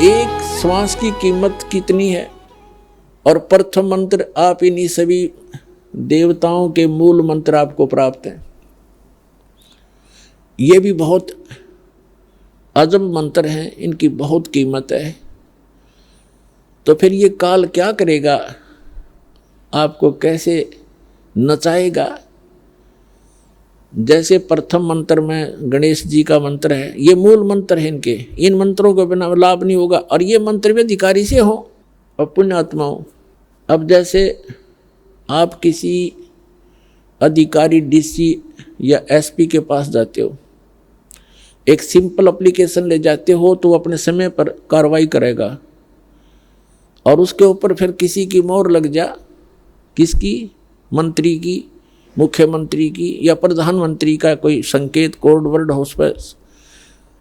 एक श्वास की कीमत कितनी है। और प्रथम मंत्र आप इन्हीं सभी देवताओं के मूल मंत्र आपको प्राप्त हैं। ये भी बहुत अजब मंत्र हैं, इनकी बहुत कीमत है। तो फिर ये काल क्या करेगा, आपको कैसे नचाएगा। जैसे प्रथम मंत्र में गणेश जी का मंत्र है, ये मूल मंत्र है इनके, इन मंत्रों के बिना लाभ नहीं होगा। और ये मंत्र भी अधिकारी से हो और पुण्यात्माओं। अब जैसे आप किसी अधिकारी डीसी या एसपी के पास जाते हो, एक सिंपल एप्लीकेशन ले जाते हो तो वो अपने समय पर कार्रवाई करेगा और उसके ऊपर फिर किसी की मोहर लग जा, किसकी, मंत्री की, मुख्यमंत्री की या प्रधानमंत्री का कोई संकेत कोड वर्ड हो, उस पर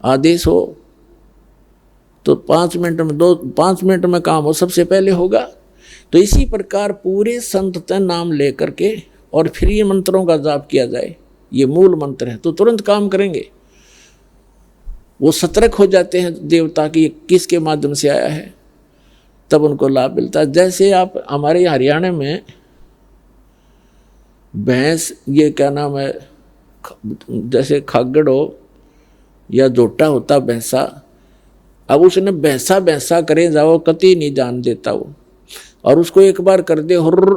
आदेश हो तो 5 मिनट में काम हो, सबसे पहले होगा। तो इसी प्रकार पूरे संत नाम लेकर के और फिर ये मंत्रों का जाप किया जाए, ये मूल मंत्र है, तो तुरंत काम करेंगे। वो सतर्क हो जाते हैं देवता की किसके माध्यम से आया है, तब उनको लाभ मिलता है। जैसे आप हमारे हरियाणा में भैंस, ये क्या नाम है, जैसे खागड़ हो या जोटा होता भैंसा, अब उसने भैंसा भैंसा करे जाओ कति नहीं जान देता वो, और उसको एक बार कर दे हुर्र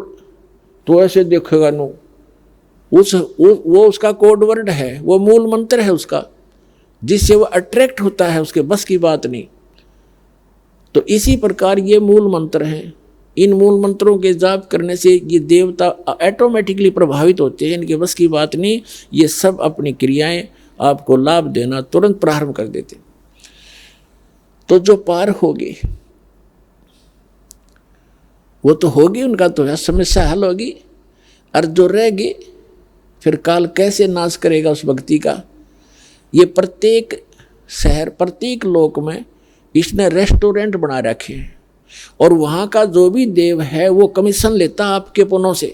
तो ऐसे देखेगा नो, वो उसका कोड वर्ड है, वो मूल मंत्र है उसका, जिससे वो अट्रैक्ट होता है, उसके बस की बात नहीं। तो इसी प्रकार ये मूल मंत्र हैं। इन मूल मंत्रों के जाप करने से ये देवता ऑटोमेटिकली प्रभावित होते हैं, इनके बस की बात नहीं। ये सब अपनी क्रियाएं आपको लाभ देना तुरंत प्रारंभ कर देते। तो जो पार होगी वो तो होगी, उनका तो है, समस्या हल होगी। और जो रहेगी फिर काल कैसे नाश करेगा उस व्यक्ति का। ये प्रत्येक शहर, प्रत्येक लोक में इसने रेस्टोरेंट बना रखे हैं और वहाँ का जो भी देव है वो कमीशन लेता आपके पुण्यों से,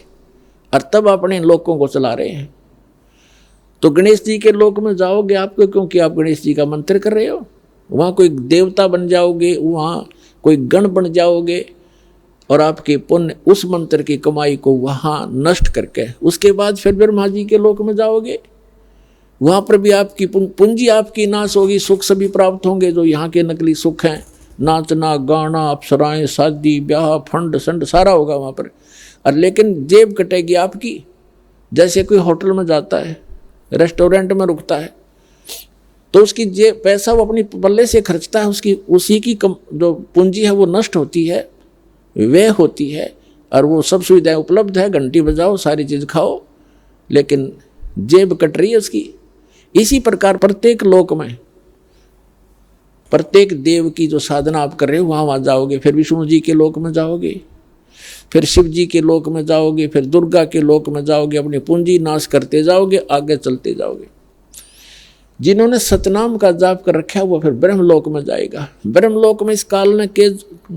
और तब अपने लोकों को चला रहे हैं। तो गणेश जी के लोक में जाओगे आपको, क्योंकि आप गणेश जी का मंत्र कर रहे हो, वहाँ कोई देवता बन जाओगे, वहाँ कोई गण बन जाओगे और आपके पुण्य उस मंत्र की कमाई को वहाँ नष्ट करके उसके बाद फिर ब्रह्मा जी के लोक में जाओगे, वहाँ पर भी आपकी पूंजी आपकी नाश होगी, सुख सभी प्राप्त होंगे जो यहाँ के नकली सुख हैं, नाचना गाना अप्सराएं शादी ब्याह फंड संड सारा होगा वहाँ पर। और लेकिन जेब कटेगी आपकी। जैसे कोई होटल में जाता है, रेस्टोरेंट में रुकता है, तो उसकी जेब पैसा वो अपनी पल्ले से खर्चता है, उसकी उसी की जो पूंजी है वो नष्ट होती है, व्यय होती है, और वो सब सुविधाएं उपलब्ध है, घंटी बजाओ सारी चीज़ खाओ, लेकिन जेब कट रही है उसकी। इसी प्रकार प्रत्येक लोक में प्रत्येक देव की जो साधना आप कर रहे हो वहाँ जाओगे, फिर विष्णु जी के लोक में जाओगे, फिर शिव जी के लोक में जाओगे, फिर दुर्गा के लोक में जाओगे, अपनी पूंजी नाश करते जाओगे, आगे चलते जाओगे। जिन्होंने सतनाम का जाप कर रखा है वो फिर ब्रह्मलोक में जाएगा। ब्रह्मलोक में इस काल ने के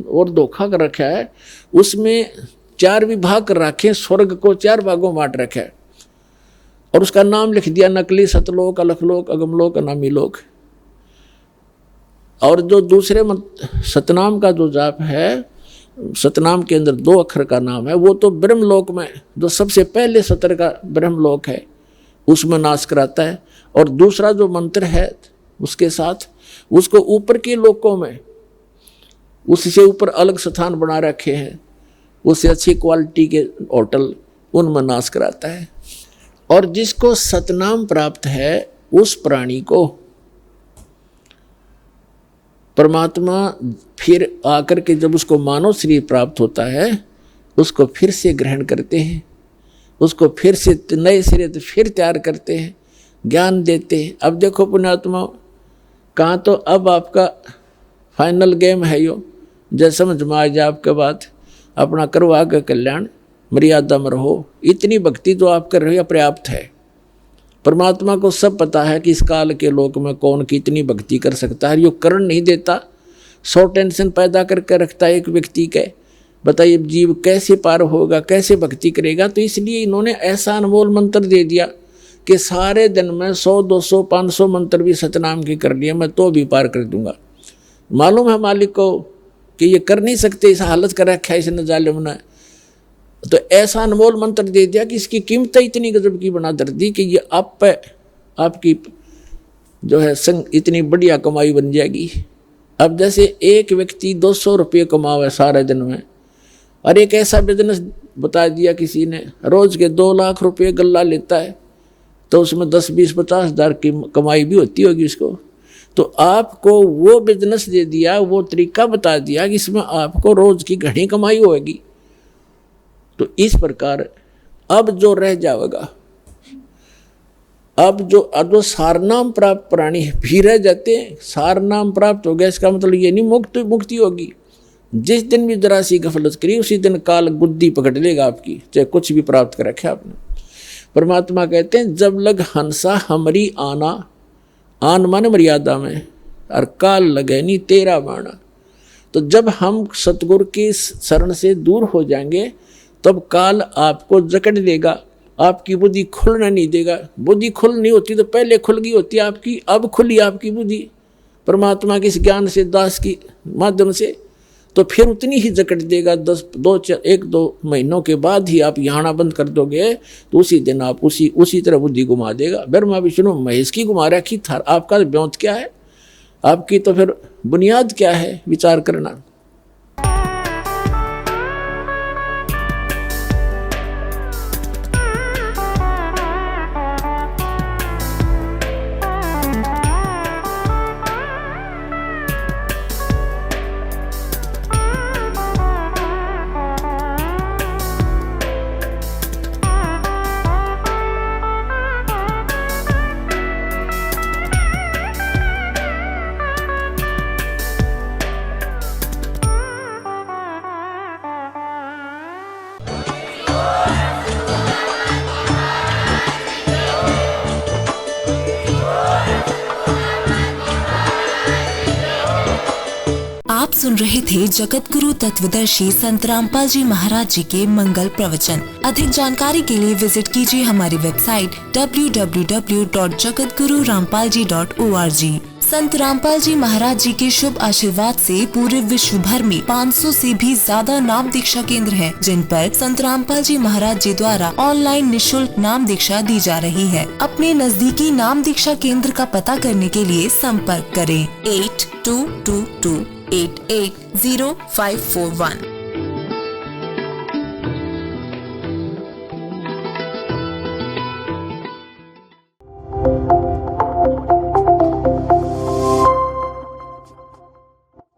और धोखा कर रखा है, उसमें 4 विभाग कर रखे, स्वर्ग को 4 भागों में बांट रखा है और उसका नाम लिख दिया नकली सतलोक, अलखलोक, अगमलोक, अनामी लोक। और जो दूसरे सतनाम का जो जाप है, सतनाम के अंदर 2 अक्षर का नाम है, वो तो ब्रह्मलोक में जो सबसे पहले सतर का ब्रह्मलोक है उसमें नाश कराता है। और दूसरा जो मंत्र है उसके साथ उसको ऊपर के लोकों में, उससे ऊपर अलग स्थान बना रखे हैं, उससे अच्छी क्वालिटी के होटल, उनमें नाश कराता है। और जिसको सतनाम प्राप्त है उस प्राणी को परमात्मा फिर आकर के जब उसको मानव शरीर प्राप्त होता है उसको फिर से ग्रहण करते हैं, उसको फिर से नए सिरे से फिर तैयार करते हैं, ज्ञान देते हैं। अब देखो पुण्यात्मा, कहाँ तो अब आपका फाइनल गेम है यो, जैसे समझ में आ जाए आपके बाद अपना करवा के कल्याण, मर्यादा में रहो। इतनी भक्ति जो आप कर रहे हो पर्याप्त है। परमात्मा को सब पता है कि इस काल के लोक में कौन कितनी भक्ति कर सकता है। यो करण नहीं देता, 100 टेंशन पैदा करके रखता है एक व्यक्ति के। बताइए जीव कैसे पार होगा, कैसे भक्ति करेगा। तो इसलिए इन्होंने ऐसा अनमोल मंत्र दे दिया कि सारे दिन में 100, 200, 500 मंत्र भी सतनाम के कर लिए मैं तो भी पार कर दूंगा। मालूम है मालिक को कि ये कर नहीं सकते, इस हालत कर रखा है इसने जालिम ने, तो ऐसा अनमोल मंत्र दे दिया कि इसकी कीमत इतनी गजब की बना कर दी कि ये आप पे आपकी जो है इतनी बढ़िया कमाई बन जाएगी। अब जैसे एक व्यक्ति 200 रुपये कमावे सारे दिन में, और एक ऐसा बिजनेस बता दिया किसी ने, रोज के 2 लाख रुपये गल्ला लेता है, तो उसमें 10, 20, 50 हज़ार की कमाई भी होती होगी उसको। तो आपको वो बिजनेस दे दिया, वो तरीका बता दिया कि इसमें आपको रोज की घनी कमाई होगी। तो इस प्रकार अब जो रह जाएगा, अब जो सारनाम प्राप्त प्राणी भी रह जाते हैं, सारनाम प्राप्त हो गया इसका मतलब ये नहीं मुक्ति होगी। जिस दिन भी जरा सी गफलत करी उसी दिन काल गुद्दी पकड़ लेगा आपकी, चाहे कुछ भी प्राप्त कर रखा आपने। परमात्मा कहते हैं जब लग हंसा हमारी आना, आन मन मर्यादा में, और काल लगे नहीं तेरा बाणा। तो जब हम सतगुरु की शरण से दूर हो जाएंगे तब काल आपको जकड़ लेगा, आपकी बुद्धि खुलना नहीं देगा। बुद्धि खुल नहीं होती तो पहले खुल गई होती आपकी, अब खुली आपकी बुद्धि परमात्मा के इस ज्ञान से, दास की माध्यम से, तो फिर उतनी ही जकड़ देगा। 1-2 महीनों के बाद ही आप यहाँ बंद कर दोगे तो उसी दिन आप उसी तरह बुद्धि घुमा देगा। ब्रह्मा विष्णु महेश की घुमा रखी था, आपका ब्योंत क्या है, आपकी तो फिर बुनियाद क्या है, विचार करना। आप सुन रहे थे जगत गुरु तत्वदर्शी संत रामपाल जी महाराज जी के मंगल प्रवचन। अधिक जानकारी के लिए विजिट कीजिए हमारी वेबसाइट www.jagatgururampalji.org। संत रामपाल जी महाराज जी के शुभ आशीर्वाद से पूरे विश्व भर में 500 से भी ज्यादा नाम दीक्षा केंद्र हैं, जिन पर संत रामपाल जी महाराज जी द्वारा ऑनलाइन निशुल्क नाम दीक्षा दी जा रही है। अपने नजदीकी नाम दीक्षा केंद्र का पता करने के लिए संपर्क करें 8222880541।